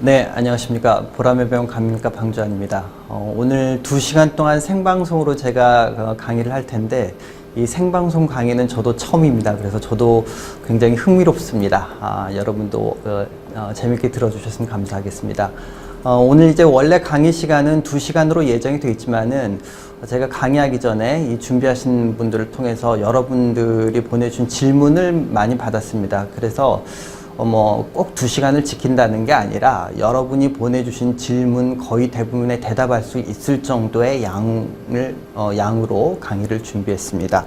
네, 안녕하십니까. 보람의 병 감염과 방주환입니다. 오늘 2시간 동안 생방송으로 제가 강의를 할 텐데, 이 생방송 강의는 저도 처음입니다. 그래서 저도 굉장히 흥미롭습니다. 여러분도 재밌게 들어주셨으면 감사하겠습니다. 오늘 이제 원래 강의 시간은 2시간으로 예정이 되어 있지만은, 제가 강의하기 전에 이 준비하신 분들을 통해서 여러분들이 보내준 질문을 많이 받았습니다. 그래서 꼭 2시간을 지킨다는 게 아니라 여러분이 보내주신 질문 거의 대부분에 대답할 수 있을 정도의 양으로 강의를 준비했습니다.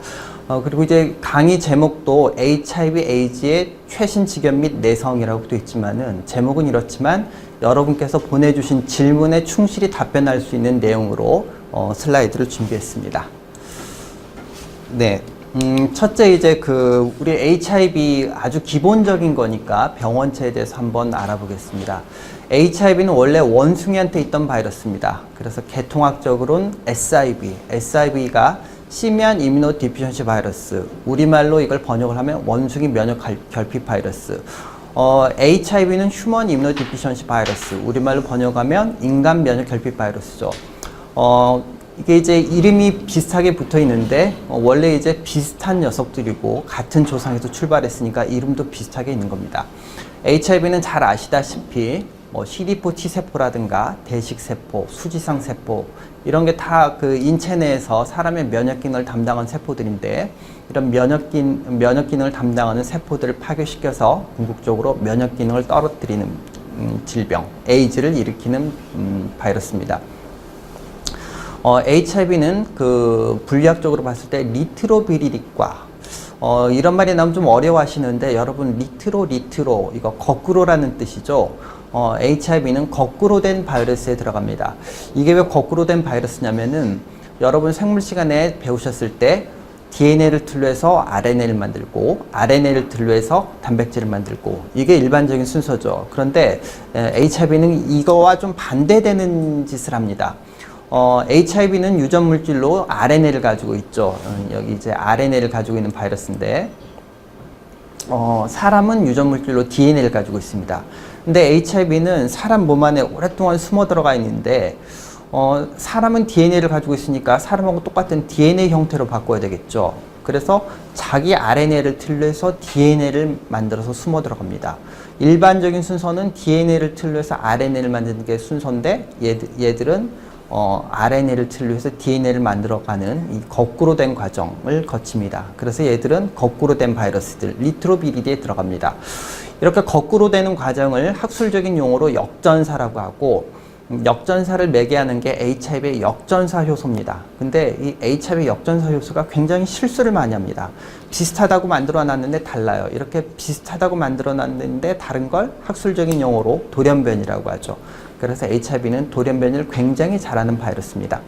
그리고 이제 강의 제목도 HIV 에이즈의 최신 직연 및 내성이라고 되어 있지만은 제목은 이렇지만 여러분께서 보내주신 질문에 충실히 답변할 수 있는 내용으로 슬라이드를 준비했습니다. 네. 첫째 이제 우리 HIV 아주 기본적인 거니까 병원체에 대해서 한번 알아보겠습니다. HIV는 원래 원숭이한테 있던 바이러스입니다. 그래서 개통학적으로는 SIV가 시미안 이뮤노 디피션시 바이러스, 우리말로 이걸 번역을 하면 원숭이 면역 결핍 바이러스. HIV는 휴먼 이뮤노 디피션시 바이러스, 우리말로 번역하면 인간 면역 결핍 바이러스죠. 이게 이제 이름이 비슷하게 붙어 있는데 원래 이제 비슷한 녀석들이고 같은 조상에서 출발했으니까 이름도 비슷하게 있는 겁니다. HIV는 잘 아시다시피 CD4 T세포라든가 대식세포, 수지상세포 이런 게 다 그 인체 내에서 사람의 면역 기능을 담당하는 세포들인데, 이런 면역 기능을 담당하는 세포들을 파괴시켜서 궁극적으로 면역 기능을 떨어뜨리는 질병, 에이즈를 일으키는 바이러스입니다. HIV는 분리학적으로 봤을 때 리트로비리릭과 이런 말이 나오면 좀 어려워하시는데, 여러분 리트로 이거 거꾸로라는 뜻이죠. HIV는 거꾸로 된 바이러스에 들어갑니다. 이게 왜 거꾸로 된 바이러스냐면은, 여러분 생물 시간에 배우셨을 때 DNA를 틀로해서 RNA를 만들고 RNA를 틀로해서 단백질을 만들고, 이게 일반적인 순서죠. 그런데 HIV는 이거와 좀 반대되는 짓을 합니다. HIV는 유전 물질로 RNA를 가지고 있죠. 여기 이제 RNA를 가지고 있는 바이러스인데, 사람은 유전 물질로 DNA를 가지고 있습니다. 근데 HIV는 사람 몸 안에 오랫동안 숨어 들어가 있는데, 사람은 DNA를 가지고 있으니까 사람하고 똑같은 DNA 형태로 바꿔야 되겠죠. 그래서 자기 RNA를 틀로해서 DNA를 만들어서 숨어 들어갑니다. 일반적인 순서는 DNA를 틀로해서 RNA를 만드는 게 순서인데, 얘들은 RNA를 틀로해서 DNA를 만들어가는 이 거꾸로 된 과정을 거칩니다. 그래서 얘들은 거꾸로 된 바이러스들, 리트로비리디에 들어갑니다. 이렇게 거꾸로 되는 과정을 학술적인 용어로 역전사라고 하고, 역전사를 매개하는 게 HIV의 역전사 효소입니다. 근데 이 HIV 역전사 효소가 굉장히 실수를 많이 합니다. 비슷하다고 만들어 놨는데 달라요. 이렇게 비슷하다고 만들어 놨는데 다른 걸 학술적인 용어로 돌연변이라고 하죠. 그래서 HIV는 돌연변이를 굉장히 잘하는 바이러스입니다.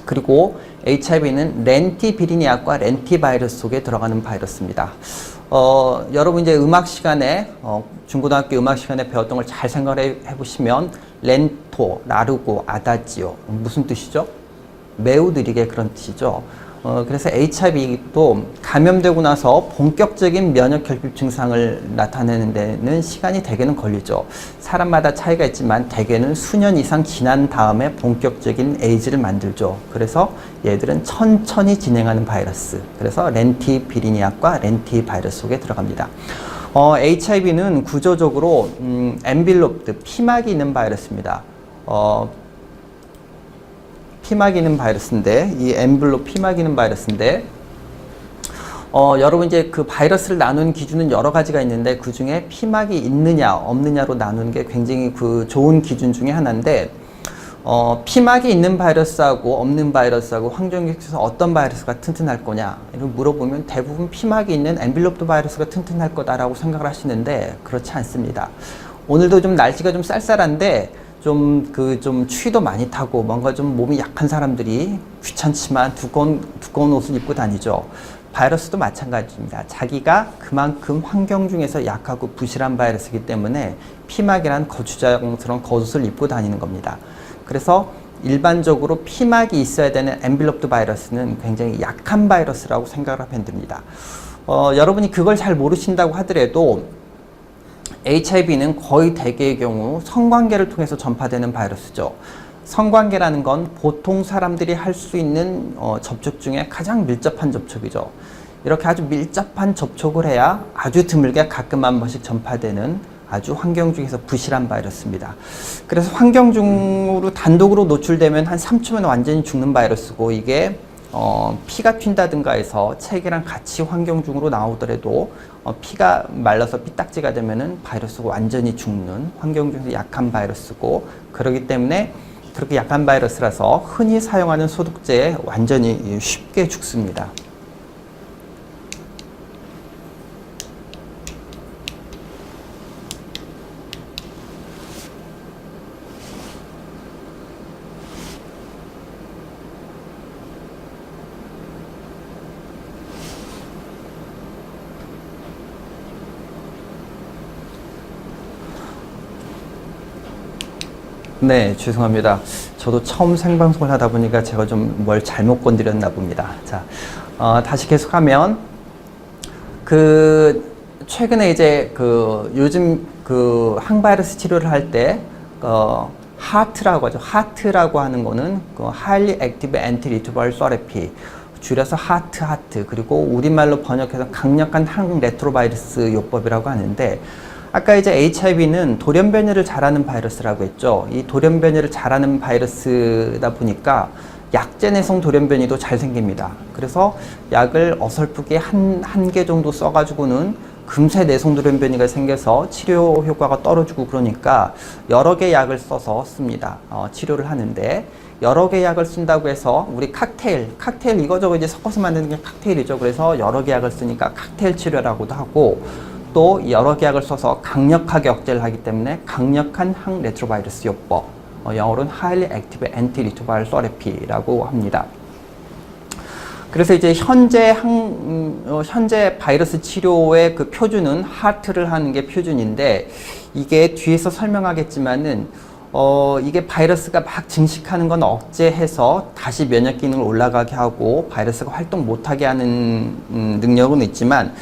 그리고 HIV는 렌티비리니아과 렌티바이러스 속에 들어가는 바이러스입니다. 여러분 이제 음악 시간에 중고등학교 음악 시간에 배웠던 걸 잘 생각해 보시면, 렌토, 라르고, 아다지오 무슨 뜻이죠? 매우 느리게, 그런 뜻이죠. 그래서 HIV도 감염되고 나서 본격적인 면역 결핍 증상을 나타내는 데는 시간이 대개는 걸리죠. 사람마다 차이가 있지만 대개는 수년 이상 지난 다음에 본격적인 에이즈를 만들죠. 그래서 얘들은 천천히 진행하는 바이러스. 그래서 렌티비리니아과 렌티바이러스 속에 들어갑니다. HIV는 구조적으로 엔빌롭드, 피막이 있는 바이러스입니다. 피막이 있는 바이러스인데, 이 엔블롭 피막이 있는 바이러스인데, 여러분 이제 그 바이러스를 나누는 기준은 여러 가지가 있는데, 그 중에 피막이 있느냐 없느냐로 나누는 게 굉장히 좋은 기준 중에 하나인데, 피막이 있는 바이러스하고 없는 바이러스하고 환경에서 어떤 바이러스가 튼튼할 거냐 이렇게 물어보면 대부분 피막이 있는 엔빌롭드 바이러스가 튼튼할 거다라고 생각을 하시는데, 그렇지 않습니다. 오늘도 좀 날씨가 좀 쌀쌀한데 좀 추위도 많이 타고 뭔가 좀 몸이 약한 사람들이 귀찮지만 두꺼운 옷을 입고 다니죠. 바이러스도 마찬가지입니다. 자기가 그만큼 환경 중에서 약하고 부실한 바이러스이기 때문에 피막이란 거추장스러운 겉옷을 입고 다니는 겁니다. 그래서 일반적으로 피막이 있어야 되는 엔빌롭드 바이러스는 굉장히 약한 바이러스라고 생각을 하면 됩니다. 여러분이 그걸 잘 모르신다고 하더라도 HIV는 거의 대개의 경우 성관계를 통해서 전파되는 바이러스죠. 성관계라는 건 보통 사람들이 할 수 있는 접촉 중에 가장 밀접한 접촉이죠. 이렇게 아주 밀접한 접촉을 해야 아주 드물게 가끔 한 번씩 전파되는 아주 환경 중에서 부실한 바이러스입니다. 그래서 환경 중으로 단독으로 노출되면 한 3초면 완전히 죽는 바이러스고, 이게 피가 튄다든가 해서 체계랑 같이 환경 중으로 나오더라도 피가 말라서 피딱지가 되면은 바이러스가 완전히 죽는 환경 중에서 약한 바이러스고, 그렇기 때문에 그렇게 약한 바이러스라서 흔히 사용하는 소독제에 완전히 쉽게 죽습니다. 네, 죄송합니다. 저도 처음 생방송을 하다 보니까 제가 좀 뭘 잘못 건드렸나 봅니다. 자, 다시 계속하면, 최근에 이제 요즘 항바이러스 치료를 할 때, 하트라고 하죠. 하트라고 하는 거는 Highly Active Antiretroviral Therapy. 줄여서 하트. 그리고 우리말로 번역해서 강력한 항레트로바이러스 요법이라고 하는데, 아까 이제 HIV는 돌연변이를 잘하는 바이러스라고 했죠. 이 돌연변이를 잘하는 바이러스다 보니까 약제 내성 돌연변이도 잘 생깁니다. 그래서 약을 어설프게 한 개 정도 써가지고는 금세 내성 돌연변이가 생겨서 치료 효과가 떨어지고, 그러니까 여러 개 약을 써서 씁니다. 치료를 하는데, 여러 개 약을 쓴다고 해서 우리 칵테일 이거저거 이제 섞어서 만드는 게 칵테일이죠. 그래서 여러 개 약을 쓰니까 칵테일 치료라고도 하고, 또 여러 개 약을 써서 강력하게 억제를 하기 때문에 강력한 항레트로바이러스 요법, 영어로는 Highly Active Antiretroviral Therapy라고 합니다. 그래서 이제 현재 바이러스 치료의 그 표준은 하트를 하는 게 표준인데, 이게 뒤에서 설명하겠지만은 이게 바이러스가 막 증식하는 건 억제해서 다시 면역 기능을 올라가게 하고 바이러스가 활동 못하게 하는 능력은 있지만,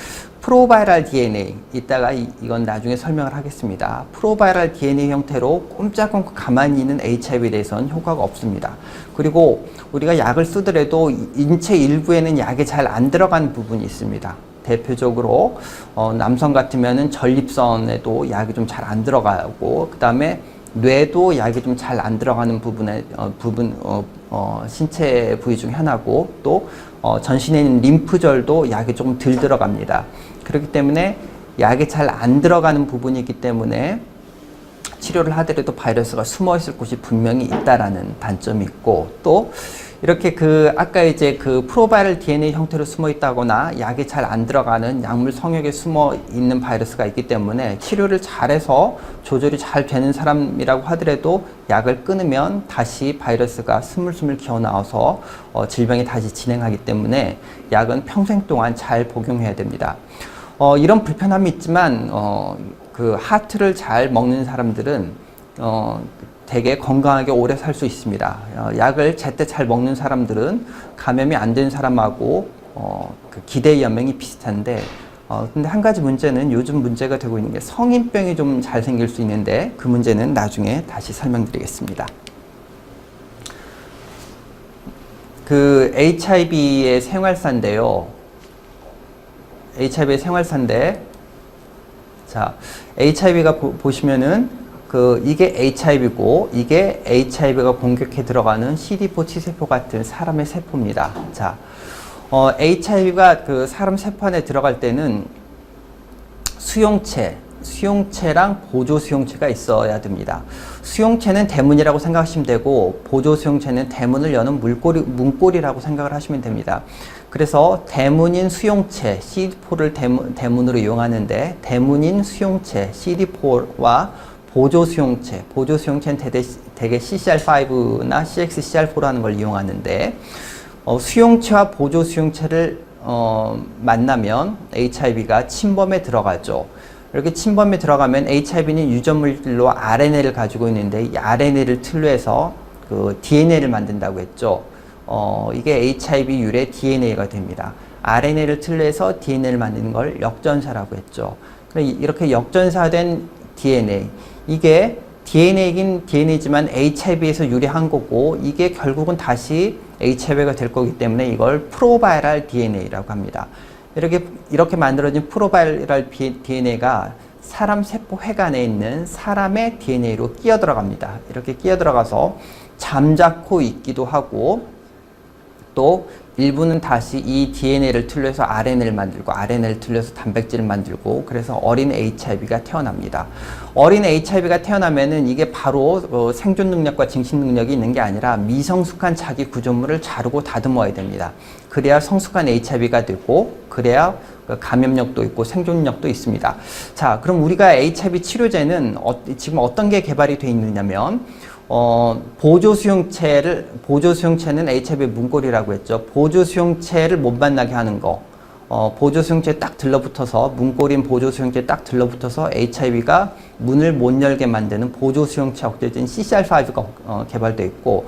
프로바이럴 DNA, 이따가 이건 나중에 설명을 하겠습니다. 프로바이럴 DNA 형태로 꼼짝없고 가만히 있는 HIV에 대해서는 효과가 없습니다. 그리고 우리가 약을 쓰더라도 인체 일부에는 약이 잘 안 들어가는 부분이 있습니다. 대표적으로 남성 같으면은 전립선에도 약이 좀 잘 안 들어가고, 그 다음에 뇌도 약이 좀 잘 안 들어가는 신체 부위 중 하나고, 또 전신에 있는 림프절도 약이 조금 덜 들어갑니다. 그렇기 때문에 약이 잘 안 들어가는 부분이기 때문에 치료를 하더라도 바이러스가 숨어 있을 곳이 분명히 있다라는 단점이 있고, 또 이렇게 아까 이제 프로바이럴 DNA 형태로 숨어 있다거나 약이 잘 안 들어가는 약물 성역에 숨어 있는 바이러스가 있기 때문에 치료를 잘해서 조절이 잘 되는 사람이라고 하더라도 약을 끊으면 다시 바이러스가 스물스물 기어 나와서 질병이 다시 진행하기 때문에 약은 평생 동안 잘 복용해야 됩니다. 이런 불편함이 있지만 하트를 잘 먹는 사람들은 되게 건강하게 오래 살 수 있습니다. 약을 제때 잘 먹는 사람들은 감염이 안 된 사람하고 기대 연명이 비슷한데, 근데 한 가지 문제는, 요즘 문제가 되고 있는 게 성인병이 좀 잘 생길 수 있는데, 그 문제는 나중에 다시 설명드리겠습니다. HIV의 생활사인데요. 자, HIV가 보시면은 이게 HIV고, 이게 HIV가 공격해 들어가는 CD4 T세포 같은 사람의 세포입니다. 자, HIV가 사람 세포 안에 들어갈 때는 수용체랑 보조 수용체가 있어야 됩니다. 수용체는 대문이라고 생각하시면 되고, 보조 수용체는 대문을 여는 문고리라고 생각을 하시면 됩니다. 그래서 대문인 수용체 CD4를 대문으로 이용하는데, 대문인 수용체 CD4와 보조 수용체는 대개 CCR5나 CXCR4라는 걸 이용하는데, 수용체와 보조 수용체를 만나면 HIV가 침범에 들어가죠. 이렇게 침범에 들어가면, HIV는 유전물로 RNA를 가지고 있는데, 이 RNA를 틀로 해서 DNA를 만든다고 했죠. 이게 HIV 유래 DNA가 됩니다. RNA를 틀로 해서 DNA를 만드는 걸 역전사라고 했죠. 이렇게 역전사된 DNA, 이게 DNA이긴 DNA지만 HIV에서 유래한 거고, 이게 결국은 다시 HIV가 될 거기 때문에 이걸 프로바이럴 DNA라고 합니다. 이렇게 만들어진 프로바이럴 DNA가 사람 세포 회관에 있는 사람의 DNA로 끼어 들어갑니다. 이렇게 끼어 들어가서 잠자코 있기도 하고, 또 일부는 다시 이 DNA를 틀려서 RNA를 만들고, RNA를 틀려서 단백질을 만들고, 그래서 어린 HIV가 태어납니다. 어린 HIV가 태어나면은 이게 바로 생존 능력과 증식 능력이 있는 게 아니라 미성숙한 자기 구조물을 자르고 다듬어야 됩니다. 그래야 성숙한 HIV가 되고, 그래야 감염력도 있고 생존력도 있습니다. 자, 그럼 우리가 HIV 치료제는 지금 어떤 게 개발이 되어 있느냐면, 보조 수용체는 HIV 문고리라고 했죠. 보조 수용체를 못 만나게 하는 거. 보조 수용체에 딱 들러붙어서, 문고리인 보조 수용체에 딱 들러붙어서 HIV가 문을 못 열게 만드는 보조 수용체 억제제인 CCR5가 개발되어 있고,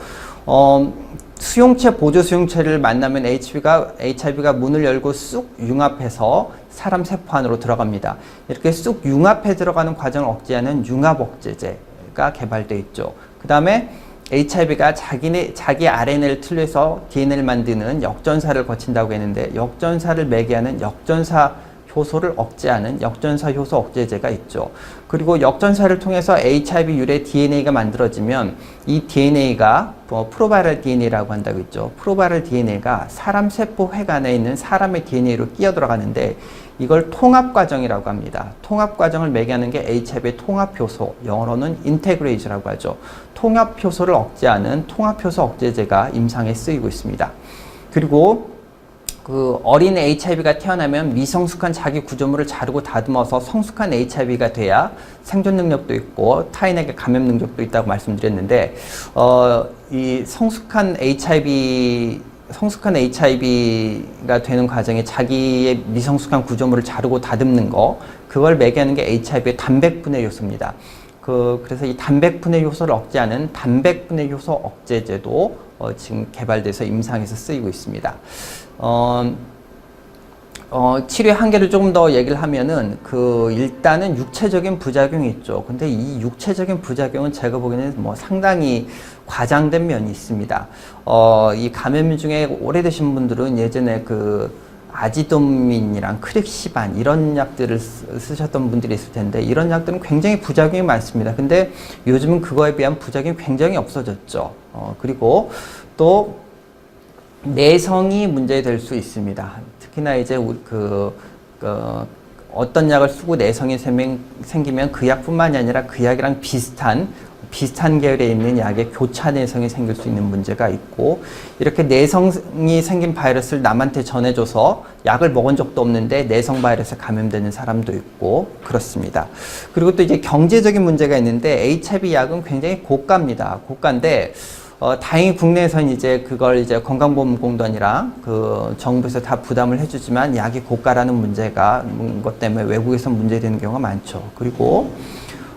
보조 수용체를 만나면 HIV가 문을 열고 쑥 융합해서 사람 세포 안으로 들어갑니다. 이렇게 쑥 융합해 들어가는 과정을 억제하는 융합 억제제가 개발되어 있죠. 그 다음에 HIV가 자기 RNA를 틀려서 DNA를 만드는 역전사를 거친다고 했는데, 역전사를 매개하는 역전사 효소를 억제하는 역전사 효소 억제제가 있죠. 그리고 역전사를 통해서 HIV 유래 DNA가 만들어지면 이 DNA가 프로바이럴 DNA라고 한다고 했죠. 프로바이럴 DNA가 사람 세포 회관에 있는 사람의 DNA로 끼어 들어가는데, 이걸 통합과정이라고 합니다. 통합과정을 매개하는 게 HIV의 통합효소, 영어로는 인테그레이즈라고 하죠. 통합효소를 억제하는 통합효소 억제제가 임상에 쓰이고 있습니다. 그리고 어린 HIV가 태어나면 미성숙한 자기 구조물을 자르고 다듬어서 성숙한 HIV가 돼야 생존 능력도 있고 타인에게 감염 능력도 있다고 말씀드렸는데, 이 성숙한 HIV가 되는 과정에 자기의 미성숙한 구조물을 자르고 다듬는 거, 그걸 매개하는 게 HIV의 단백분해 요소입니다. 그래서 이 단백분해 요소를 억제하는 단백분해 요소 억제제도 지금 개발돼서 임상에서 쓰이고 있습니다. 치료의 한계를 조금 더 얘기를 하면은, 일단은 육체적인 부작용이 있죠. 근데 이 육체적인 부작용은 제가 보기에는 상당히 과장된 면이 있습니다. 이 감염 중에 오래되신 분들은 예전에 아지도민이랑 크릭시반 이런 약들을 쓰셨던 분들이 있을 텐데, 이런 약들은 굉장히 부작용이 많습니다. 근데 요즘은 그거에 비한 부작용이 굉장히 없어졌죠. 그리고 또 내성이 문제될 수 있습니다. 특히나 이제 어떤 약을 쓰고 내성이 생기면 그 약뿐만이 아니라 그 약이랑 비슷한 계열에 있는 약에 교차 내성이 생길 수 있는 문제가 있고, 이렇게 내성이 생긴 바이러스를 남한테 전해줘서 약을 먹은 적도 없는데 내성 바이러스에 감염되는 사람도 있고 그렇습니다. 그리고 또 이제 경제적인 문제가 있는데, HIV 약은 굉장히 고가입니다. 고가인데 다행히 국내에서는 이제 그걸 이제 건강보험공단이랑 정부에서 다 부담을 해주지만, 약이 고가라는 것 때문에 외국에서 문제되는 경우가 많죠. 그리고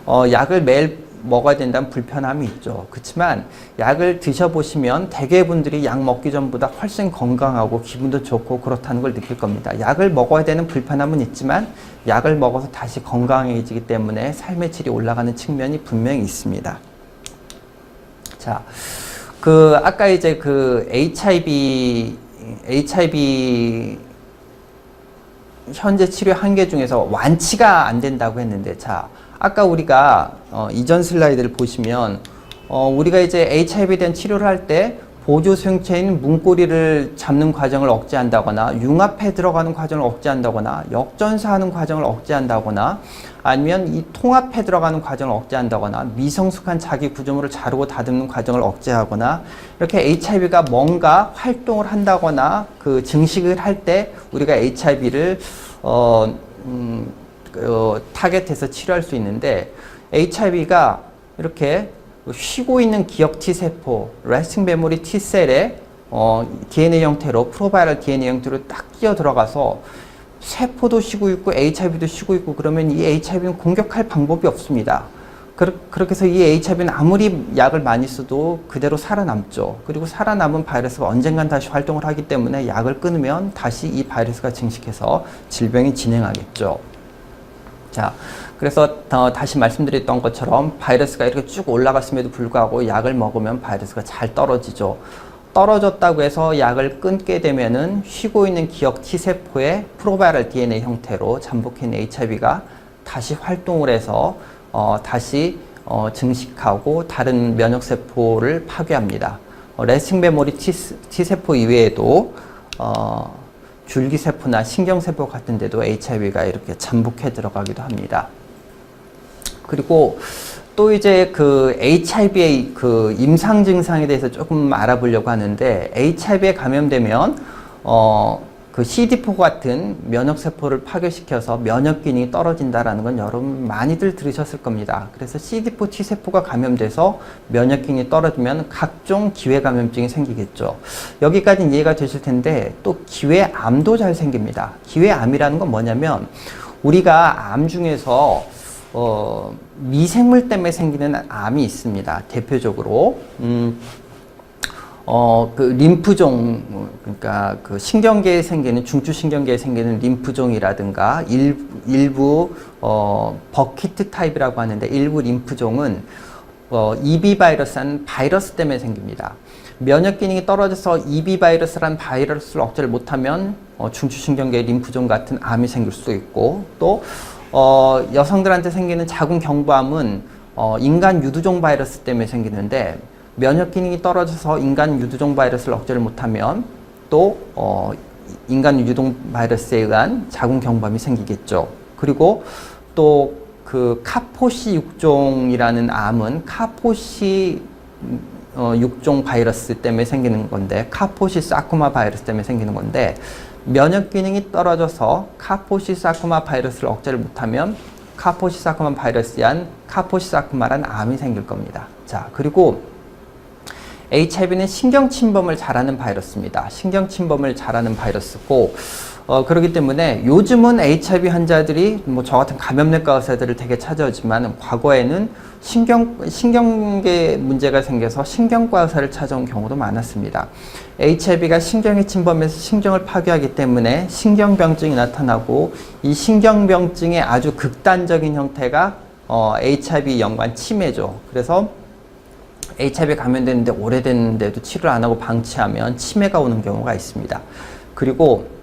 약을 매일 먹어야 된다는 불편함이 있죠. 그렇지만 약을 드셔보시면 대개 분들이 약 먹기 전보다 훨씬 건강하고 기분도 좋고 그렇다는 걸 느낄 겁니다. 약을 먹어야 되는 불편함은 있지만 약을 먹어서 다시 건강해지기 때문에 삶의 질이 올라가는 측면이 분명히 있습니다. 자, 아까 이제 HIV 현재 치료 한계 중에서 완치가 안 된다고 했는데, 자, 아까 우리가 이전 슬라이드를 보시면 우리가 이제 HIV에 대한 치료를 할 때 보조 수용체인 문고리를 잡는 과정을 억제한다거나, 융합해 들어가는 과정을 억제한다거나, 역전사하는 과정을 억제한다거나, 아니면 이 통합해 들어가는 과정을 억제한다거나, 미성숙한 자기 구조물을 자르고 다듬는 과정을 억제하거나, 이렇게 HIV가 뭔가 활동을 한다거나 증식을 할 때 우리가 HIV를 타겟해서 치료할 수 있는데, HIV가 이렇게 쉬고 있는 기억 T세포, 레스팅 메모리 T셀에 DNA 형태로, 프로바이럴 DNA 형태로 딱 끼어 들어가서 세포도 쉬고 있고 HIV도 쉬고 있고, 그러면 이 HIV는 공격할 방법이 없습니다. 그렇게 해서 이 HIV는 아무리 약을 많이 써도 그대로 살아남죠. 그리고 살아남은 바이러스가 언젠간 다시 활동을 하기 때문에 약을 끊으면 다시 이 바이러스가 증식해서 질병이 진행하겠죠. 자, 그래서 다시 말씀드렸던 것처럼 바이러스가 이렇게 쭉 올라갔음에도 불구하고 약을 먹으면 바이러스가 잘 떨어지죠. 떨어졌다고 해서 약을 끊게 되면은 쉬고 있는 기억 T세포의 프로바이럴 DNA 형태로 잠복해 있는 HIV가 다시 활동을 해서 다시 증식하고 다른 면역세포를 파괴합니다. 레스팅 메모리 T세포 이외에도 줄기세포나 신경세포 같은 데도 HIV가 이렇게 잠복해 들어가기도 합니다. 그리고 또 이제 그 HIV의 그 임상 증상에 대해서 조금 알아보려고 하는데, HIV에 감염되면 그 CD4 같은 면역세포를 파괴시켜서 면역 기능이 떨어진다라는 건 여러분 많이들 들으셨을 겁니다. 그래서 CD4 T세포가 감염돼서 면역 기능이 떨어지면 각종 기회감염증이 생기겠죠. 여기까지는 이해가 되실 텐데, 또 기회암도 잘 생깁니다. 기회암이라는 건 뭐냐면, 우리가 암 중에서 미생물 때문에 생기는 암이 있습니다. 대표적으로 그 림프종, 그러니까 그 신경계에 생기는, 중추신경계에 생기는 림프종이라든가 일부 버키트 타입이라고 하는데, 일부 림프종은 EB 바이러스라는 바이러스 때문에 생깁니다. 면역 기능이 떨어져서 EB 바이러스라는 바이러스를 억제를 못하면 중추신경계 림프종 같은 암이 생길 수도 있고, 또 여성들한테 생기는 자궁경부암은 인간 유두종 바이러스 때문에 생기는데, 면역 기능이 떨어져서 인간 유두종 바이러스를 억제를 못하면 또 인간 유두종 바이러스에 의한 자궁경부암이 생기겠죠. 그리고 또 그 카포시 육종이라는 암은 카포시 육종 바이러스 때문에 생기는 건데, 카포시 사코마 바이러스 때문에 생기는 건데, 면역 기능이 떨어져서 카포시 사코마 바이러스를 억제를 못하면 카포시 사코마 바이러스에 의한 카포시 사코마란 암이 생길 겁니다. 자, 그리고 HIV는 신경 침범을 잘하는 바이러스입니다. 신경 침범을 잘하는 바이러스고, 그렇기 때문에 요즘은 HIV 환자들이 뭐 저 같은 감염내과 의사들을 되게 찾아오지만, 과거에는 신경계 문제가 생겨서 신경과 의사를 찾아온 경우도 많았습니다. HIV가 신경에 침범해서 신경을 파괴하기 때문에 신경병증이 나타나고, 이 신경병증의 아주 극단적인 형태가 HIV 연관 치매죠. 그래서 HIV에 감염됐는데 오래됐는데도 치료를 안 하고 방치하면 치매가 오는 경우가 있습니다. 그리고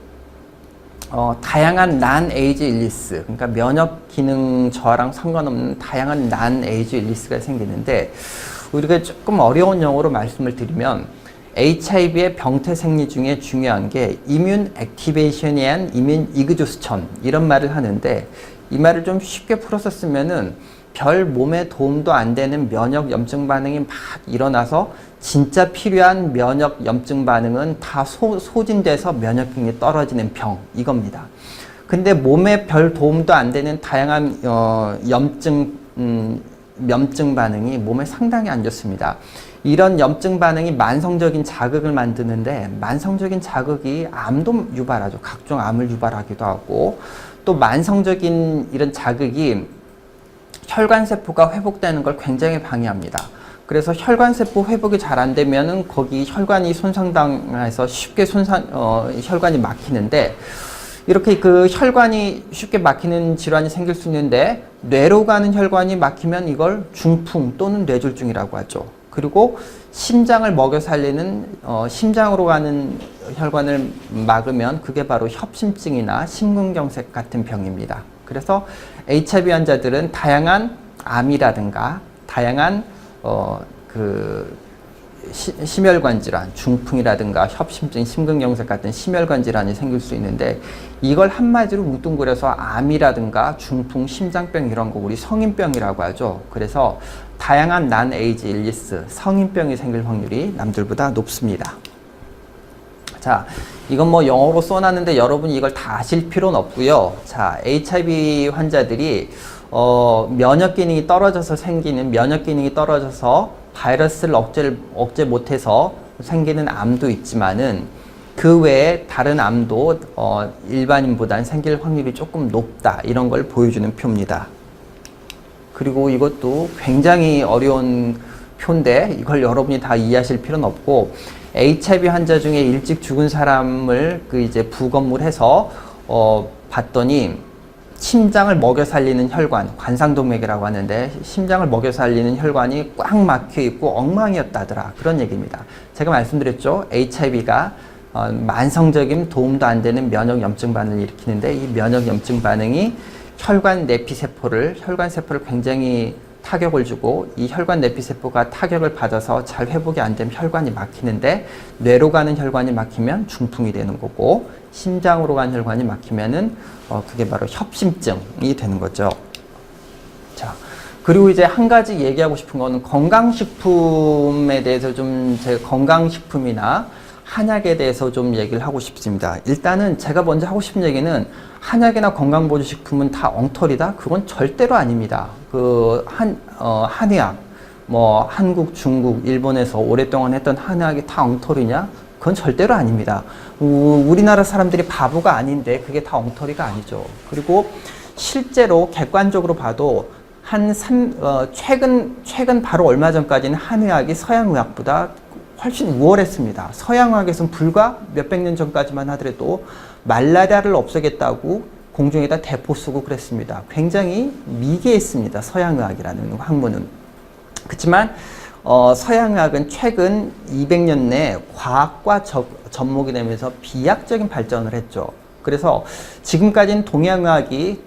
다양한 난에이즈 일리스, 그러니까 면역 기능 저하랑 상관없는 다양한 난에이즈 일리스가 생기는데, 우리가 조금 어려운 용어로 말씀을 드리면, HIV의 병태 생리 중에 중요한 게 이뮨 액티베이션에 의한 이뮨 이그조스천, 이런 말을 하는데, 이 말을 좀 쉽게 풀어서 쓰면은 별 몸에 도움도 안 되는 면역 염증 반응이 막 일어나서 진짜 필요한 면역 염증 반응은 다 소진돼서 면역 기능이 떨어지는 병, 이겁니다. 근데 몸에 별 도움도 안 되는 다양한 염증 반응이 몸에 상당히 안 좋습니다. 이런 염증 반응이 만성적인 자극을 만드는데, 만성적인 자극이 암도 유발하죠. 각종 암을 유발하기도 하고, 또 만성적인 이런 자극이 혈관세포가 회복되는 걸 굉장히 방해합니다. 그래서 혈관세포 회복이 잘 안 되면은 거기 혈관이 손상당해서 쉽게 혈관이 막히는데, 이렇게 그 혈관이 쉽게 막히는 질환이 생길 수 있는데, 뇌로 가는 혈관이 막히면 이걸 중풍 또는 뇌졸중이라고 하죠. 그리고 심장을 먹여 살리는 심장으로 가는 혈관을 막으면 그게 바로 협심증이나 심근경색 같은 병입니다. 그래서 HIV 환자들은 다양한 암이라든가 다양한 심혈관 질환, 중풍이라든가 협심증, 심근경색 같은 심혈관 질환이 생길 수 있는데, 이걸 한마디로 뭉뚱그려서 암이라든가 중풍, 심장병 이런 거 우리 성인병이라고 하죠. 그래서 다양한 난에이즈 일리스, 성인병이 생길 확률이 남들보다 높습니다. 자, 이건 뭐 영어로 써놨는데 여러분이 이걸 다 아실 필요는 없고요. 자, HIV 환자들이 면역 기능이 떨어져서 생기는, 면역 기능이 떨어져서 바이러스를 억제 못해서 생기는 암도 있지만은, 그 외에 다른 암도 일반인보다는 생길 확률이 조금 높다, 이런 걸 보여주는 표입니다. 그리고 이것도 굉장히 어려운 표인데 이걸 여러분이 다 이해하실 필요는 없고, HIV 환자 중에 일찍 죽은 사람을 이제 부검을 해서 봤더니 심장을 먹여 살리는 혈관, 관상동맥이라고 하는데 심장을 먹여 살리는 혈관이 꽉 막혀 있고 엉망이었다더라. 그런 얘기입니다. 제가 말씀드렸죠. HIV가 만성적인 도움도 안 되는 면역염증 반응을 일으키는데 이 면역염증 반응이 혈관 내피세포를 굉장히 타격을 주고 이 혈관 내피세포가 타격을 받아서 잘 회복이 안 되면 혈관이 막히는데 뇌로 가는 혈관이 막히면 중풍이 되는 거고 심장으로 가는 혈관이 막히면은 그게 바로 협심증이 되는 거죠. 자, 그리고 이제 한 가지 얘기하고 싶은 거는 건강식품에 대해서 좀 제가 건강식품이나 한약에 대해서 좀 얘기를 하고 싶습니다. 일단은 제가 먼저 하고 싶은 얘기는 한약이나 건강보조식품은 다 엉터리다? 그건 절대로 아닙니다. 한의학, 한국, 중국, 일본에서 오랫동안 했던 한의학이 다 엉터리냐? 그건 절대로 아닙니다. 우리나라 사람들이 바보가 아닌데 그게 다 엉터리가 아니죠. 그리고 실제로 객관적으로 봐도 최근 바로 얼마 전까지는 한의학이 서양의학보다 훨씬 우월했습니다. 서양의학에서는 불과 몇백 년 전까지만 하더라도 말라리아를 없애겠다고 공중에다 대포 쏘고 그랬습니다. 굉장히 미개했습니다. 서양의학이라는 학문은. 그렇지만 서양의학은 최근 200년 내에 과학과 접목이 되면서 비약적인 발전을 했죠. 그래서 지금까지는 동양의학이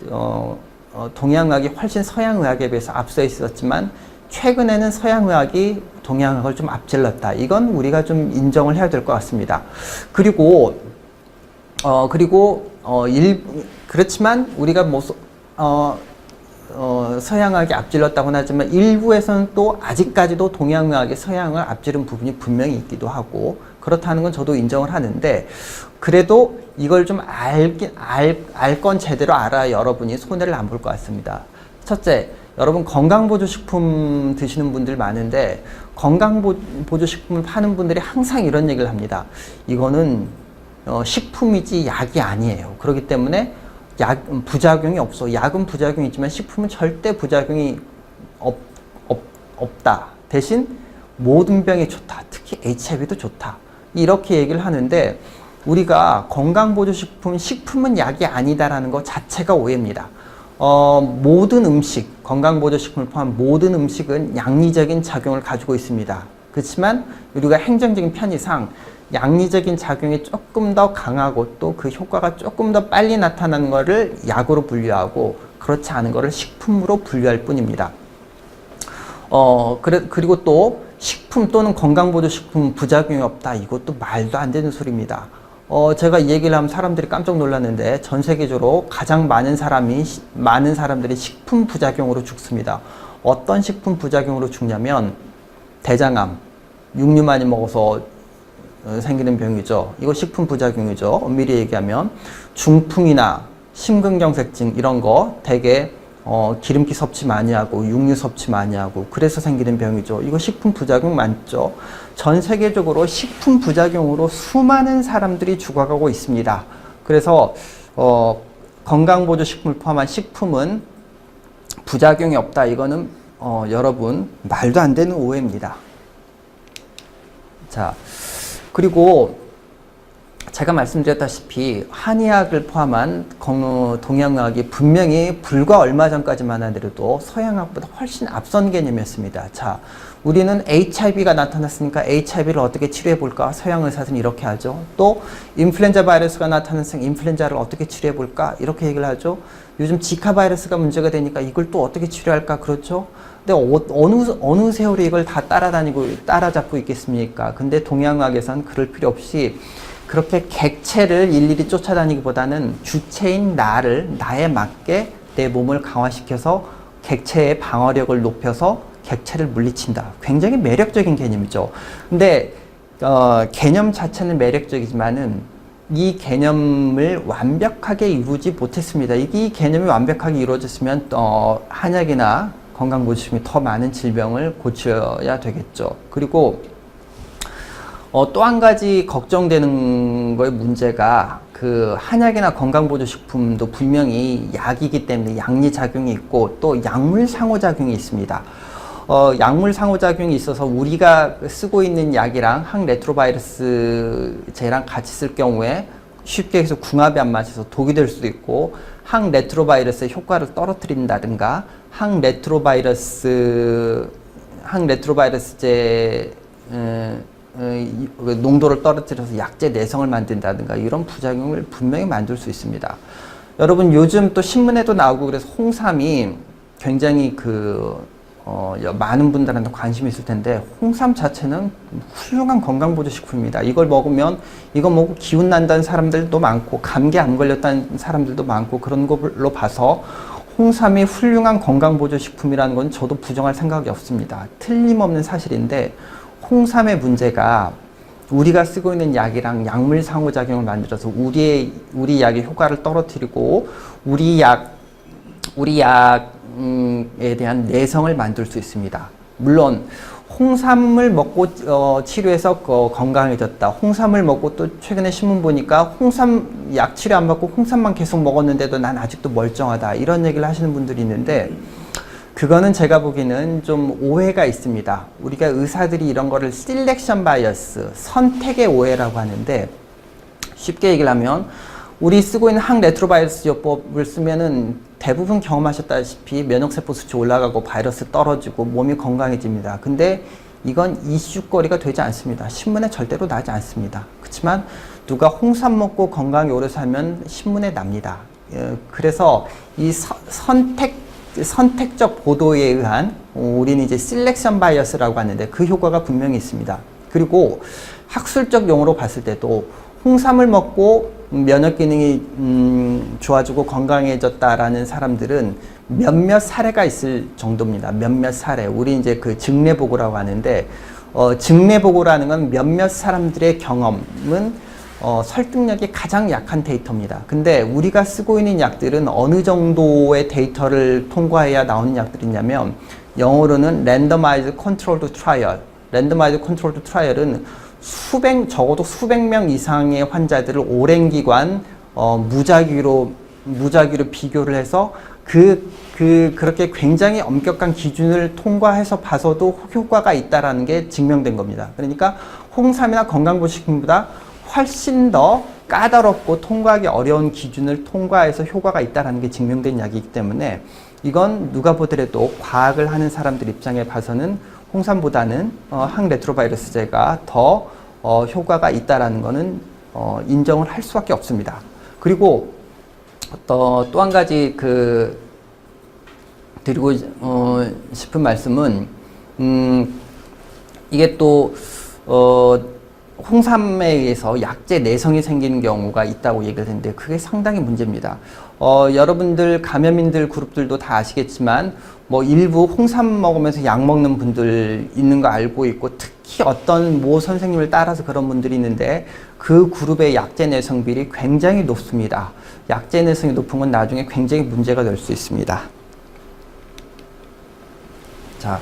훨씬 서양의학에 비해서 앞서 있었지만 최근에는 서양의학이 동양의학을 좀 앞질렀다. 이건 우리가 좀 인정을 해야 될 것 같습니다. 그렇지만 우리가 서양의학이 앞질렀다고는 하지만 일부에서는 또 아직까지도 동양의학이 서양을 앞지른 부분이 분명히 있기도 하고 그렇다는 건 저도 인정을 하는데 그래도 이걸 좀 알 건 제대로 알아야 여러분이 손해를 안 볼 것 같습니다. 첫째, 여러분 건강보조식품 드시는 분들 많은데 건강보조식품을 파는 분들이 항상 이런 얘기를 합니다. 이거는 식품이지 약이 아니에요. 그렇기 때문에 부작용이 없어. 약은 부작용이 있지만 식품은 절대 부작용이 없다. 대신 모든 병에 좋다. 특히 HIV도 좋다. 이렇게 얘기를 하는데 우리가 건강보조식품, 식품은 약이 아니다라는 것 자체가 오해입니다. 모든 음식, 건강보조식품을 포함한 모든 음식은 양리적인 작용을 가지고 있습니다. 그렇지만 우리가 행정적인 편의상 양리적인 작용이 조금 더 강하고 또 그 효과가 조금 더 빨리 나타나는 것을 약으로 분류하고 그렇지 않은 것을 식품으로 분류할 뿐입니다. 그리고 또 식품 또는 건강보조식품 부작용이 없다. 이것도 말도 안 되는 소리입니다. 제가 이 얘기를 하면 사람들이 깜짝 놀랐는데 전 세계적으로 가장 많은 사람들이 식품 부작용으로 죽습니다. 어떤 식품 부작용으로 죽냐면 대장암, 육류 많이 먹어서 생기는 병이죠. 이거 식품 부작용이죠. 엄밀히 얘기하면 중풍이나 심근경색증 이런 거 되게 기름기 섭취 많이 하고 육류 섭취 많이 하고 그래서 생기는 병이죠. 이거 식품 부작용 많죠. 전 세계적으로 식품 부작용으로 수많은 사람들이 죽어가고 있습니다. 그래서 건강보조식품을 포함한 식품은 부작용이 없다. 이거는 여러분 말도 안 되는 오해입니다. 자, 그리고 제가 말씀드렸다시피 한의학을 포함한 동양의학이 분명히 불과 얼마 전까지만 하더라도 서양의학보다 훨씬 앞선 개념이었습니다. 자, 우리는 HIV가 나타났으니까 HIV를 어떻게 치료해 볼까? 서양 의사들은 이렇게 하죠. 또 인플루엔자 바이러스가 나타났으니까 인플루엔자를 어떻게 치료해 볼까? 이렇게 얘기를 하죠. 요즘 지카 바이러스가 문제가 되니까 이걸 또 어떻게 치료할까? 그렇죠. 근데 어느 세월에 이걸 다 따라잡고 있겠습니까? 근데 동양의학에서는 그럴 필요 없이 그렇게 객체를 일일이 쫓아다니기보다는 주체인 나에 맞게 내 몸을 강화시켜서 객체의 방어력을 높여서 객체를 물리친다. 굉장히 매력적인 개념이죠. 근데 개념 자체는 매력적이지만은 이 개념을 완벽하게 이루지 못했습니다. 이 개념이 완벽하게 이루어졌으면 한약이나 건강보조식품이 더 많은 질병을 고쳐야 되겠죠. 그리고 또 한 가지 걱정되는 거의 문제가 그 한약이나 건강보조식품도 분명히 약이기 때문에 양리작용이 있고 또 약물 상호작용이 있습니다. 약물 상호작용이 있어서 우리가 쓰고 있는 약이랑 항레트로바이러스제랑 같이 쓸 경우에 쉽게 해서 궁합이 안 맞아서 독이 될 수도 있고, 항레트로바이러스의 효과를 떨어뜨린다든가, 항레트로바이러스제 농도를 떨어뜨려서 약제 내성을 만든다든가 이런 부작용을 분명히 만들 수 있습니다. 여러분 요즘 또 신문에도 나오고 그래서 홍삼이 굉장히 많은 분들한테 관심이 있을 텐데, 홍삼 자체는 훌륭한 건강보조식품입니다. 이걸 먹으면 이거 먹고 기운 난다는 사람들도 많고 감기 안 걸렸다는 사람들도 많고, 그런 걸로 봐서 홍삼이 훌륭한 건강보조식품이라는 건 저도 부정할 생각이 없습니다. 틀림없는 사실인데, 홍삼의 문제가 우리가 쓰고 있는 약이랑 약물 상호작용을 만들어서 우리 약의 효과를 떨어뜨리고 우리 약에 대한 내성을 만들 수 있습니다. 물론 홍삼을 먹고 치료해서 건강해졌다. 홍삼을 먹고 또 최근에 신문 보니까 홍삼 약 치료 안 받고 홍삼만 계속 먹었는데도 난 아직도 멀쩡하다. 이런 얘기를 하시는 분들이 있는데, 그거는 제가 보기에는 좀 오해가 있습니다. 우리가 의사들이 이런 거를 셀렉션 바이어스, 선택의 오해라고 하는데, 쉽게 얘기를 하면 우리 쓰고 있는 항레트로바이러스 요법을 쓰면은 대부분 경험하셨다시피 면역세포 수치 올라가고 바이러스 떨어지고 몸이 건강해집니다. 근데 이건 이슈거리가 되지 않습니다. 신문에 절대로 나지 않습니다. 그렇지만 누가 홍삼 먹고 건강히 오래 살면 신문에 납니다. 그래서 이 선택적 보도에 의한, 우리는 이제 셀렉션 바이어스라고 하는데 그 효과가 분명히 있습니다. 그리고 학술적 용어로 봤을 때도 홍삼을 먹고 면역 기능이 좋아지고 건강해졌다라는 사람들은 몇몇 사례가 있을 정도입니다. 몇몇 사례. 우리 이제 그 증례보고라고 하는데, 증례보고라는 건 몇몇 사람들의 경험은 설득력이 가장 약한 데이터입니다. 근데 우리가 쓰고 있는 약들은 어느 정도의 데이터를 통과해야 나오는 약들이냐면, 영어로는 randomized controlled trial. randomized controlled trial은 적어도 수백 명 이상의 환자들을 오랜 기간 무작위로 비교를 해서 그렇게 굉장히 엄격한 기준을 통과해서 봐서도 효과가 있다라는 게 증명된 겁니다. 그러니까 홍삼이나 건강보식품보다 훨씬 더 까다롭고 통과하기 어려운 기준을 통과해서 효과가 있다라는 게 증명된 약이기 때문에, 이건 누가 보더라도 과학을 하는 사람들 입장에 봐서는 홍삼보다는 항레트로바이러스제가 더 효과가 있다라는 거는 인정을 할 수밖에 없습니다. 그리고 또 한 가지 드리고 싶은 말씀은, 이게 또 홍삼에 의해서 약제 내성이 생기는 경우가 있다고 얘기를 했는데, 그게 상당히 문제입니다. 여러분들 감염인들 그룹들도 다 아시겠지만, 일부 홍삼 먹으면서 약 먹는 분들 있는 거 알고 있고, 특히 어떤 모 선생님을 따라서 그런 분들이 있는데, 그 그룹의 약제 내성 비율이 굉장히 높습니다. 약제 내성이 높은 건 나중에 굉장히 문제가 될 수 있습니다. 자,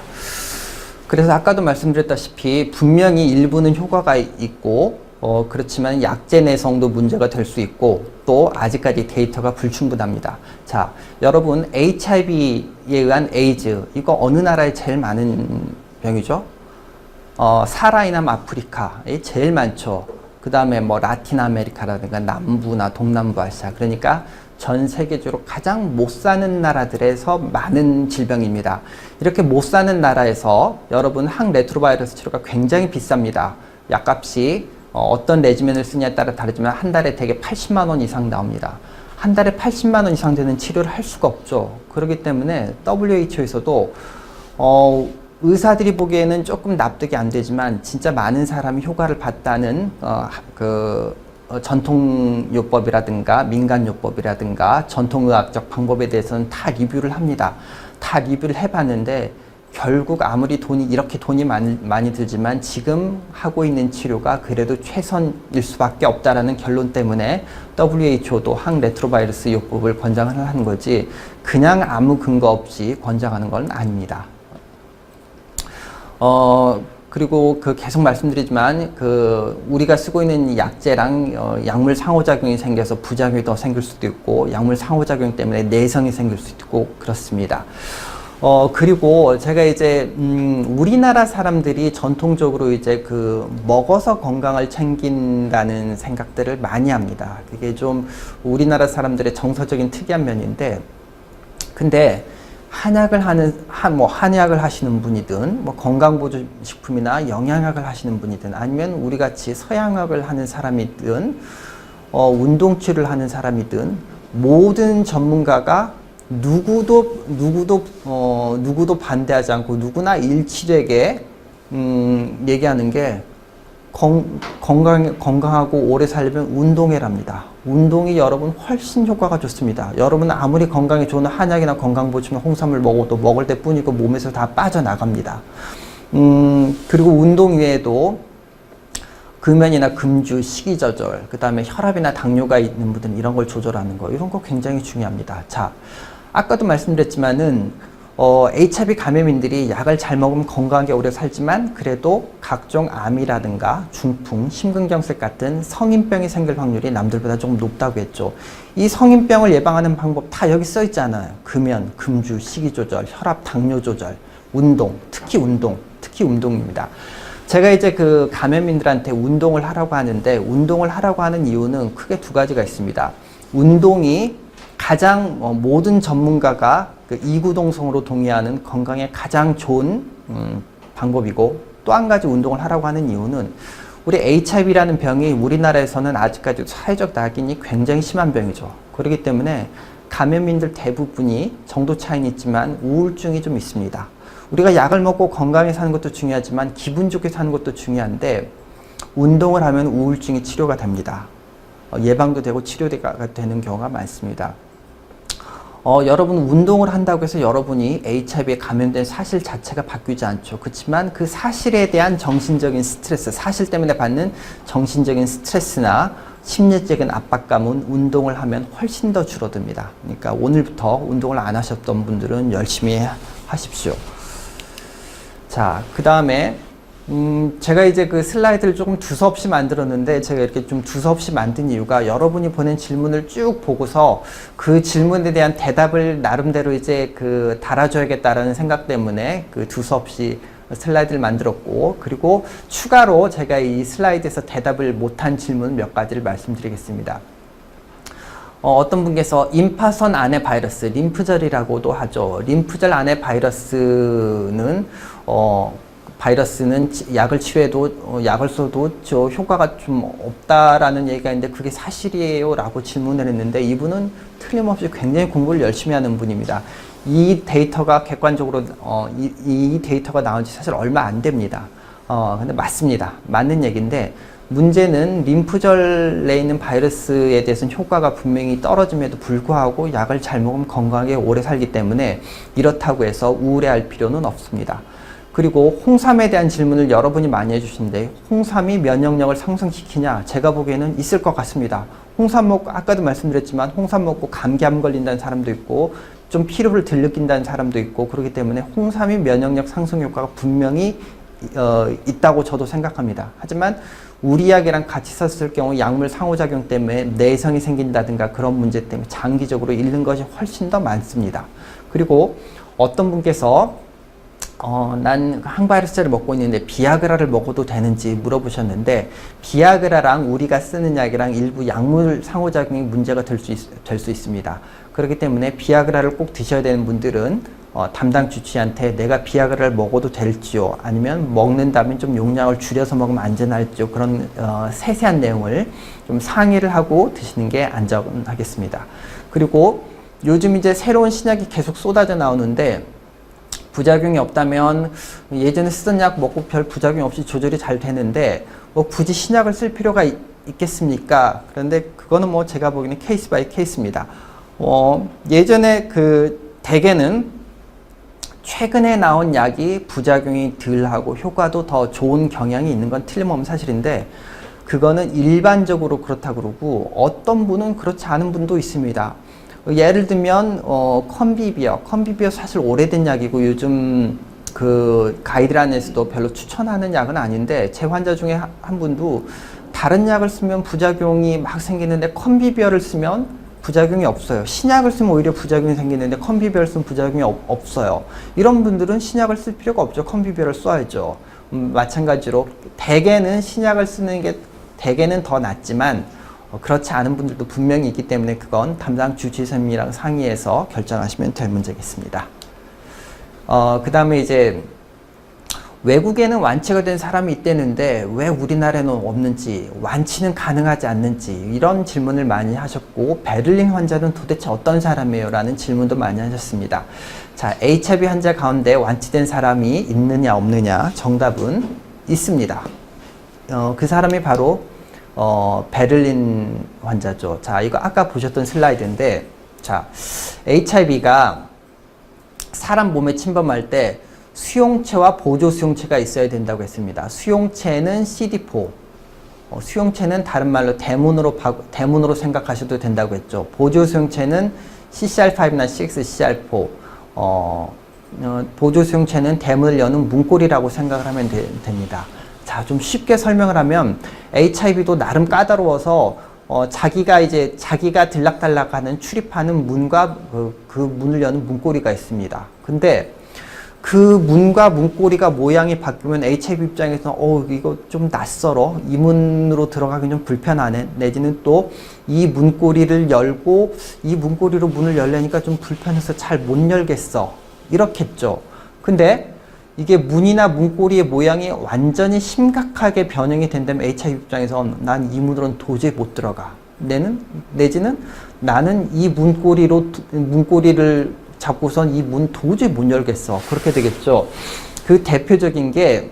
그래서 아까도 말씀드렸다시피 분명히 일부는 효과가 있고, 그렇지만 약제 내성도 문제가 될 수 있고, 또 아직까지 데이터가 불충분합니다. 자, 여러분 HIV에 의한 에이즈, 이거 어느 나라에 제일 많은 병이죠? 사하라이남 아프리카에 제일 많죠. 그 다음에 라틴 아메리카라든가 남부나 동남부 아시아, 그러니까 전 세계적으로 가장 못 사는 나라들에서 많은 질병입니다. 이렇게 못 사는 나라에서 여러분 항레트로바이러스 치료가 굉장히 비쌉니다. 약값이 어떤 레지멘을 쓰냐에 따라 다르지만 한 달에 대개 80만 원 이상 나옵니다. 한 달에 80만 원 이상 되는 치료를 할 수가 없죠. 그렇기 때문에 WHO에서도 의사들이 보기에는 조금 납득이 안 되지만 진짜 많은 사람이 효과를 봤다는 전통요법이라든가 민간요법이라든가 전통의학적 방법에 대해서는 다 리뷰를 합니다. 다 리뷰를 해봤는데 결국 아무리 이렇게 돈이 많이 들지만 지금 하고 있는 치료가 그래도 최선일 수밖에 없다라는 결론 때문에 WHO도 항레트로바이러스 요법을 권장하는 거지 그냥 아무 근거 없이 권장하는 건 아닙니다. 그리고 계속 말씀드리지만 우리가 쓰고 있는 약제랑 약물 상호작용이 생겨서 부작용이 더 생길 수도 있고 약물 상호작용 때문에 내성이 생길 수도 있고 그렇습니다. 그리고 제가 이제, 우리나라 사람들이 전통적으로 이제 먹어서 건강을 챙긴다는 생각들을 많이 합니다. 그게 좀 우리나라 사람들의 정서적인 특이한 면인데, 근데 한약을 하시는 분이든, 건강보조식품이나 영양학을 하시는 분이든, 아니면 우리 같이 서양학을 하는 사람이든, 운동치료를 하는 사람이든, 모든 전문가가 누구도 반대하지 않고 누구나 일치되게 얘기하는 게 건강하고 오래 살려면 운동해랍니다. 운동이 여러분 훨씬 효과가 좋습니다. 여러분 아무리 건강에 좋은 한약이나 건강보충 홍삼을 먹어도 먹을 때 뿐이고 몸에서 다 빠져나갑니다. 그리고 운동 외에도 금연이나 금주, 식이 조절, 그 다음에 혈압이나 당뇨가 있는 분들은 이런 걸 조절하는 거, 이런 거 굉장히 중요합니다. 자, 아까도 말씀드렸지만은 HIV 감염인들이 약을 잘 먹으면 건강하게 오래 살지만 그래도 각종 암이라든가 중풍, 심근경색 같은 성인병이 생길 확률이 남들보다 조금 높다고 했죠. 이 성인병을 예방하는 방법 다 여기 써 있잖아요. 금연, 금주, 식이 조절, 혈압, 당뇨 조절, 운동, 특히 운동입니다. 제가 이제 감염인들한테 운동을 하라고 하는데, 운동을 하라고 하는 이유는 크게 두 가지가 있습니다. 운동이 가장 모든 전문가가 이구동성으로 동의하는 건강에 가장 좋은 방법이고, 또 한 가지 운동을 하라고 하는 이유는 우리 HIV라는 병이 우리나라에서는 아직까지 사회적 낙인이 굉장히 심한 병이죠. 그렇기 때문에 감염인들 대부분이 정도 차이는 있지만 우울증이 좀 있습니다. 우리가 약을 먹고 건강히 사는 것도 중요하지만 기분 좋게 사는 것도 중요한데, 운동을 하면 우울증이 치료가 됩니다. 예방도 되고 치료가 되는 경우가 많습니다. 여러분 운동을 한다고 해서 여러분이 HIV에 감염된 사실 자체가 바뀌지 않죠. 그렇지만 그 사실에 대한 정신적인 스트레스, 사실 때문에 받는 정신적인 스트레스나 심리적인 압박감은 운동을 하면 훨씬 더 줄어듭니다. 그러니까 오늘부터 운동을 안 하셨던 분들은 열심히 하십시오. 자, 그 다음에 제가 이제 슬라이드를 조금 두서없이 만들었는데, 제가 이렇게 좀 두서없이 만든 이유가 여러분이 보낸 질문을 쭉 보고서 그 질문에 대한 대답을 나름대로 이제 달아줘야겠다라는 생각 때문에 두서없이 슬라이드를 만들었고, 그리고 추가로 제가 이 슬라이드에서 대답을 못한 질문 몇 가지를 말씀드리겠습니다. 어떤 분께서 임파선 안의 바이러스, 림프절이라고도 하죠. 림프절 안의 바이러스는 약을 치료해도 약을 써도 효과가 좀 없다라는 얘기가 있는데 그게 사실이에요? 라고 질문을 했는데, 이분은 틀림없이 굉장히 공부를 열심히 하는 분입니다. 이 데이터가 객관적으로 이 데이터가 나온 지 사실 얼마 안 됩니다. 근데 맞습니다. 맞는 얘기인데, 문제는 림프절에 있는 바이러스에 대해서는 효과가 분명히 떨어짐에도 불구하고 약을 잘 먹으면 건강하게 오래 살기 때문에 이렇다고 해서 우울해할 필요는 없습니다. 그리고 홍삼에 대한 질문을 여러분이 많이 해주시는데, 홍삼이 면역력을 상승시키냐? 제가 보기에는 있을 것 같습니다. 홍삼 먹고, 아까도 말씀드렸지만 홍삼 먹고 감기암 걸린다는 사람도 있고 좀 피로를 덜 느낀다는 사람도 있고, 그렇기 때문에 홍삼이 면역력 상승 효과가 분명히 있다고 저도 생각합니다. 하지만 우리 약이랑 같이 썼을 경우 약물 상호작용 때문에 내성이 생긴다든가 그런 문제 때문에 장기적으로 잃는 것이 훨씬 더 많습니다. 그리고 어떤 분께서 난 항바이러스제를 먹고 있는데 비아그라를 먹어도 되는지 물어보셨는데, 비아그라랑 우리가 쓰는 약이랑 일부 약물 상호작용이 문제가 될 수 있습니다. 그렇기 때문에 비아그라를 꼭 드셔야 되는 분들은 담당 주치의한테 내가 비아그라를 먹어도 될지요, 아니면 먹는다면 좀 용량을 줄여서 먹으면 안전할지요, 그런 세세한 내용을 좀 상의를 하고 드시는 게 안전하겠습니다. 그리고 요즘 이제 새로운 신약이 계속 쏟아져 나오는데, 부작용이 없다면 예전에 쓰던 약 먹고 별 부작용 없이 조절이 잘 되는데 굳이 신약을 쓸 필요가 있겠습니까? 그런데 그거는 제가 보기에는 케이스 바이 케이스입니다. 예전에 대개는 최근에 나온 약이 부작용이 덜하고 효과도 더 좋은 경향이 있는 건 틀림없는 사실인데, 그거는 일반적으로 그렇다고 그러고 어떤 분은 그렇지 않은 분도 있습니다. 예를 들면 컨비비어 사실 오래된 약이고 요즘 가이드라인에서도 별로 추천하는 약은 아닌데, 제 환자 중에 한 분도 다른 약을 쓰면 부작용이 막 생기는데 컨비비어를 쓰면 부작용이 없어요. 신약을 쓰면 오히려 부작용이 생기는데 컨비비얼 쓰면 부작용이 없어요. 이런 분들은 신약을 쓸 필요가 없죠. 컨비비얼을 써야죠. 마찬가지로 대개는 신약을 쓰는 게 대개는 더 낫지만 그렇지 않은 분들도 분명히 있기 때문에 그건 담당 주치의사님이랑 상의해서 결정하시면 될 문제겠습니다. 그 다음에 이제 외국에는 완치가 된 사람이 있다는데 왜 우리나라에는 없는지, 완치는 가능하지 않는지 이런 질문을 많이 하셨고, 베를린 환자는 도대체 어떤 사람이에요? 라는 질문도 많이 하셨습니다. 자, HIV 환자 가운데 완치된 사람이 있느냐 없느냐? 정답은 있습니다. 그 사람이 바로 베를린 환자죠. 자, 이거 아까 보셨던 슬라이드인데, 자, HIV가 사람 몸에 침범할 때 수용체와 보조 수용체가 있어야 된다고 했습니다. 수용체는 CD4, 수용체는 다른 말로 대문으로 생각하셔도 된다고 했죠. 보조 수용체는 CCR5나 CXCR4, 보조 수용체는 대문을 여는 문고리라고 생각을 하면 됩니다. 자, 좀 쉽게 설명을 하면 HIV도 나름 까다로워서 자기가 들락달락하는 출입하는 문과 그 문을 여는 문고리가 있습니다. 근데 그 문과 문고리가 모양이 바뀌면 HIV 입장에서는 이거 좀 낯설어, 이 문으로 들어가기 좀 불편하네, 내지는 또 이 문고리를 열고 이 문고리로 문을 열려니까 좀 불편해서 잘 못 열겠어, 이렇겠죠. 근데 이게 문이나 문고리의 모양이 완전히 심각하게 변형이 된다면 HIV 입장에서 난 이 문으로는 도저히 못 들어가, 내지는 나는 이 문고리를 잡고선 이 문 도저히 못 열겠어, 그렇게 되겠죠. 그 대표적인 게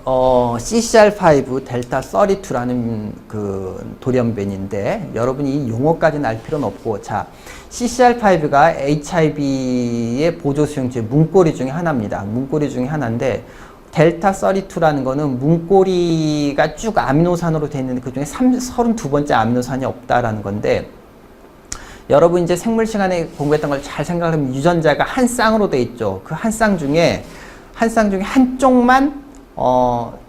CCR5 델타 32라는 그 돌연변인데, 여러분이 이 용어까지는 알 필요는 없고, 자, CCR5가 HIV의 보조 수용체 문고리 중에 하나입니다. 문고리 중에 하나인데, 델타 32라는 거는 문고리가 쭉 아미노산으로 되어 있는데 그 중에 32번째 아미노산이 없다라는 건데, 여러분 이제 생물 시간에 공부했던 걸 잘 생각하면 유전자가 한 쌍으로 되어 있죠. 그 한 쌍 중에 한쪽만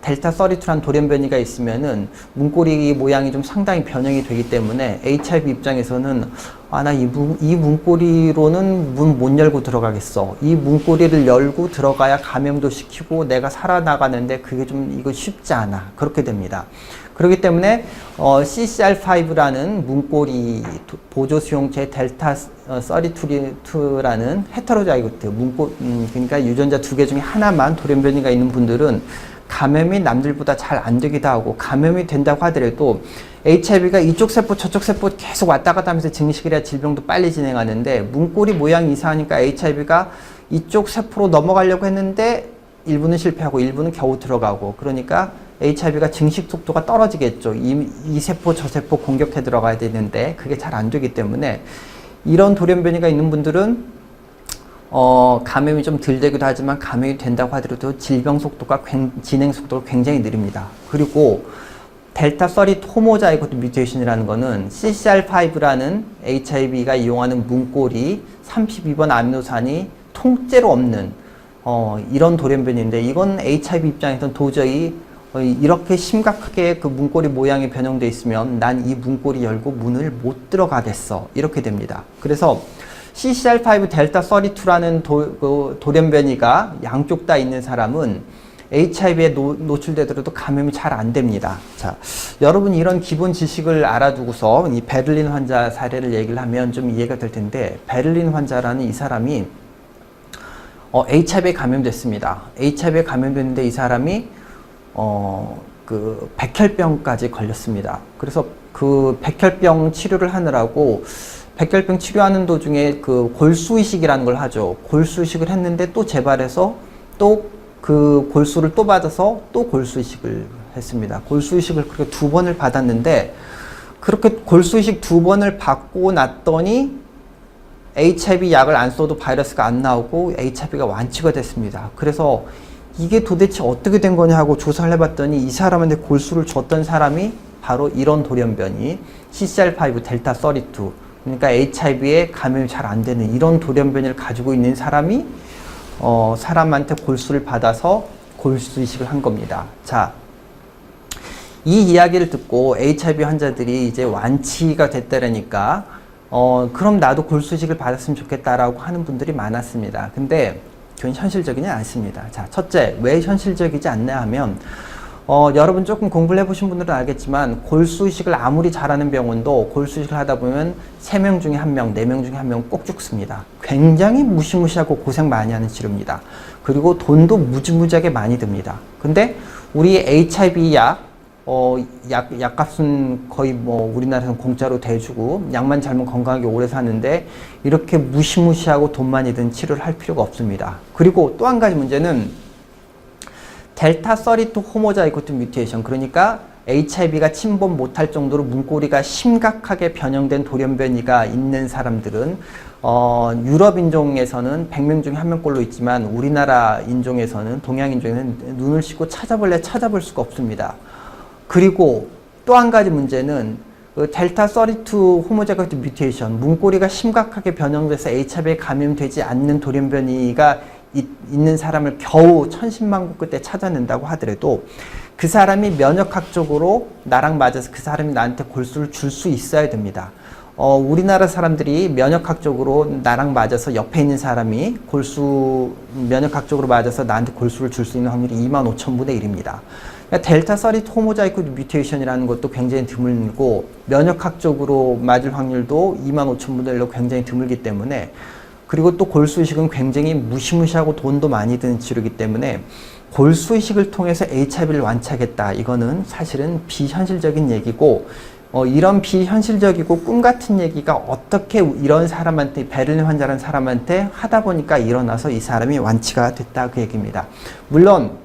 델타 32라는 돌연변이가 있으면은 문고리 모양이 좀 상당히 변형이 되기 때문에 HIV 입장에서는 나 이 문고리로는 문 못 열고 들어가겠어, 이 문고리를 열고 들어가야 감염도 시키고 내가 살아나가는데 그게 좀 이거 쉽지 않아, 그렇게 됩니다. 그렇기 때문에 CCR5라는 문고리 보조 수용체 델타 32라는 헤테로자이고트 그러니까 유전자 두 개 중에 하나만 돌연변이가 있는 분들은 감염이 남들보다 잘 안 되기도 하고, 감염이 된다고 하더라도 HIV가 이쪽 세포 저쪽 세포 계속 왔다 갔다 하면서 증식을 해야 질병도 빨리 진행하는데, 문고리 모양이 이상하니까 HIV가 이쪽 세포로 넘어가려고 했는데 일부는 실패하고 일부는 겨우 들어가고, 그러니까 HIV가 증식 속도가 떨어지겠죠. 이 세포 저 세포 공격해 들어가야 되는데 그게 잘 안 되기 때문에 이런 돌연변이가 있는 분들은 감염이 좀 덜 되기도 하지만 감염이 된다고 하더라도 질병 속도가 진행 속도가 굉장히 느립니다. 그리고 델타 32 호모자이고트 뮤테이션이라는 거는 CCR5라는 HIV가 이용하는 문고리 32번 아미노산이 통째로 없는 이런 돌연변이인데, 이건 HIV 입장에서는 도저히 이렇게 심각하게 그 문고리 모양이 변형되어 있으면 난 이 문고리 열고 문을 못 들어가겠어, 이렇게 됩니다. 그래서 CCR5 델타 32라는 돌연변이가 양쪽 다 있는 사람은 HIV에 노출되더라도 감염이 잘 안 됩니다. 자, 여러분 이런 기본 지식을 알아두고서 이 베를린 환자 사례를 얘기를 하면 좀 이해가 될 텐데, 베를린 환자라는 이 사람이 HIV에 감염됐습니다. HIV에 감염됐는데 이 사람이 그 백혈병까지 걸렸습니다. 그래서 그 백혈병 치료를 하느라고 백혈병 치료하는 도중에 그 골수이식이라는 걸 하죠. 골수이식을 했는데 또 재발해서 또 그 골수를 또 받아서 또 골수이식을 했습니다. 골수이식을 그렇게 2번을 받았는데, 그렇게 골수이식 2번을 받고 났더니 HIV 약을 안 써도 바이러스가 안 나오고 HIV가 완치가 됐습니다. 그래서 이게 도대체 어떻게 된 거냐 하고 조사를 해봤더니 이 사람한테 골수를 줬던 사람이 바로 이런 돌연변이 CCR5 델타 32, 그러니까 HIV에 감염이 잘 안 되는 이런 돌연변이를 가지고 있는 사람이 사람한테 골수를 받아서 골수 이식을 한 겁니다. 자, 이 이야기를 듣고 HIV 환자들이 이제 완치가 됐다라니까 그럼 나도 골수식을 받았으면 좋겠다라고 하는 분들이 많았습니다. 근데 그건 현실적이지 않습니다. 자, 첫째, 왜 현실적이지 않냐 하면, 여러분 조금 공부를 해보신 분들은 알겠지만, 골수식을 아무리 잘하는 병원도 골수식을 하다 보면 3명 중에 1명, 4명 중에 1명 꼭 죽습니다. 굉장히 무시무시하고 고생 많이 하는 치료입니다. 그리고 돈도 무지무지하게 많이 듭니다. 근데 우리 HIV 약값은 거의 뭐 우리나라에서는 공짜로 대주고 약만 잘못 건강하게 오래 사는데 이렇게 무시무시하고 돈 많이 든 치료를 할 필요가 없습니다. 그리고 또 한 가지 문제는 델타 32 호모자이고트 뮤테이션, 그러니까 HIV가 침범 못할 정도로 문고리가 심각하게 변형된 돌연변이가 있는 사람들은 유럽 인종에서는 100명 중에 1명꼴로 있지만 우리나라 인종에서는, 동양 인종에서는 눈을 씻고 찾아볼 수가 없습니다. 그리고 또 한 가지 문제는 델타 32 호모자이고트 뮤테이션, 문고리가 심각하게 변형돼서 HIV에 감염되지 않는 돌연변이가 있는 사람을 겨우 천신만고 끝에 찾아낸다고 하더라도 그 사람이 면역학적으로 나랑 맞아서 그 사람이 나한테 골수를 줄 수 있어야 됩니다. 우리나라 사람들이 면역학적으로 나랑 맞아서 옆에 있는 사람이 면역학적으로 맞아서 나한테 골수를 줄 수 있는 확률이 25,000분의 1입니다. 그러니까 델타 32 호모자이고트 뮤테이션이라는 것도 굉장히 드물고 면역학적으로 맞을 확률도 25,000분의 1로 굉장히 드물기 때문에, 그리고 또 골수이식은 굉장히 무시무시하고 돈도 많이 드는 치료이기 때문에 골수이식을 통해서 HIV를 완치하겠다, 이거는 사실은 비현실적인 얘기고, 이런 비현실적이고 꿈같은 얘기가 어떻게 이런 사람한테, 베를린 환자라는 사람한테 하다 보니까 일어나서 이 사람이 완치가 됐다, 그 얘기입니다. 물론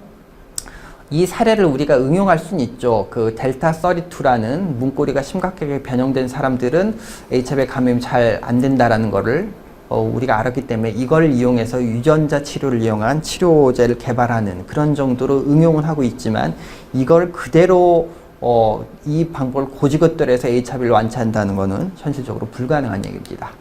이 사례를 우리가 응용할 수는 있죠. 그 델타 32라는 문고리가 심각하게 변형된 사람들은 HIV 감염이 잘 안 된다라는 거를 우리가 알았기 때문에 이걸 이용해서 유전자 치료를 이용한 치료제를 개발하는 그런 정도로 응용을 하고 있지만, 이걸 그대로 이 방법을 고지것들해서 HIV를 완치한다는 것은 현실적으로 불가능한 얘기입니다.